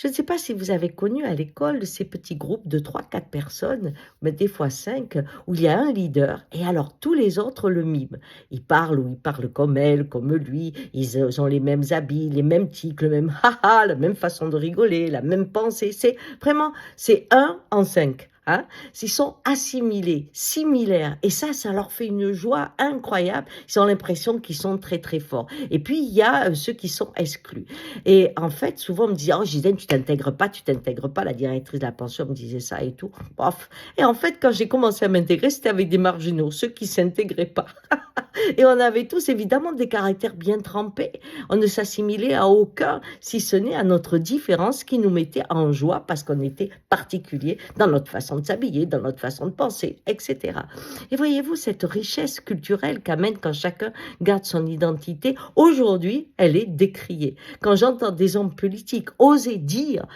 Je ne sais pas si vous avez connu à l'école ces petits groupes de 3, 4 personnes, mais des fois 5, où il y a un leader et alors tous les autres le miment. Ils parlent ou ils parlent comme elle, comme lui, ils ont les mêmes habits, les mêmes tics, le même haha, la même façon de rigoler, la même pensée. C'est vraiment, c'est un en 5. Hein. Ils sont assimilés, similaires, et ça leur fait une joie incroyable. Ils ont l'impression qu'ils sont très très forts. Et puis il y a ceux qui sont exclus. Et en fait, souvent, on me disait: «Oh Gisèle, tu t'intègres pas». La directrice de la pension me disait ça et tout. Bof. Et en fait, quand j'ai commencé à m'intégrer, c'était avec des marginaux, ceux qui s'intégraient pas. Et on avait tous évidemment des caractères bien trempés. On ne s'assimilait à aucun, si ce n'est à notre différence qui nous mettait en joie parce qu'on était particulier dans notre façon de s'habiller, dans notre façon de penser, etc. Et voyez-vous, cette richesse culturelle qu'amène quand chacun garde son identité, aujourd'hui, elle est décriée. Quand j'entends des hommes politiques oser dire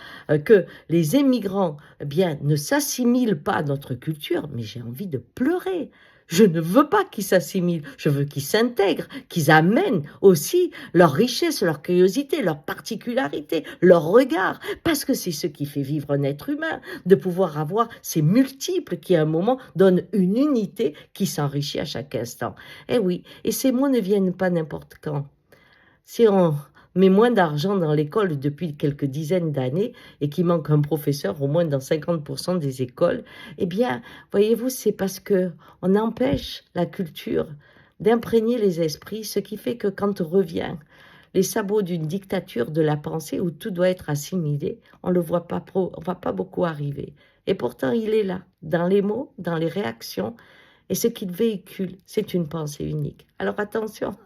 que les émigrants, eh bien, ne s'assimilent pas à notre culture, mais j'ai envie de pleurer. Je ne veux pas qu'ils s'assimilent, je veux qu'ils s'intègrent, qu'ils amènent aussi leur richesse, leur curiosité, leur particularité, leur regard, parce que c'est ce qui fait vivre un être humain, de pouvoir avoir ces multiples qui à un moment donnent une unité qui s'enrichit à chaque instant. Eh oui, et ces mots ne viennent pas n'importe quand. Si on met moins d'argent dans l'école depuis quelques dizaines d'années et qu'il manque un professeur au moins dans 50% des écoles, eh bien, voyez-vous, c'est parce que on empêche la culture d'imprégner les esprits, ce qui fait que quand on revient les sabots d'une dictature de la pensée où tout doit être assimilé, on le voit pas on va pas beaucoup arriver. Et pourtant, il est là, dans les mots, dans les réactions, et ce qu'il véhicule, c'est une pensée unique. Alors attention,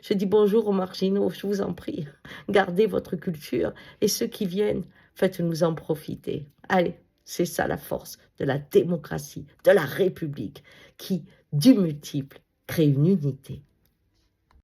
je dis bonjour aux marginaux, je vous en prie. Gardez votre culture et ceux qui viennent, faites-nous en profiter. Allez, c'est ça la force de la démocratie, de la République, qui, du multiple, crée une unité.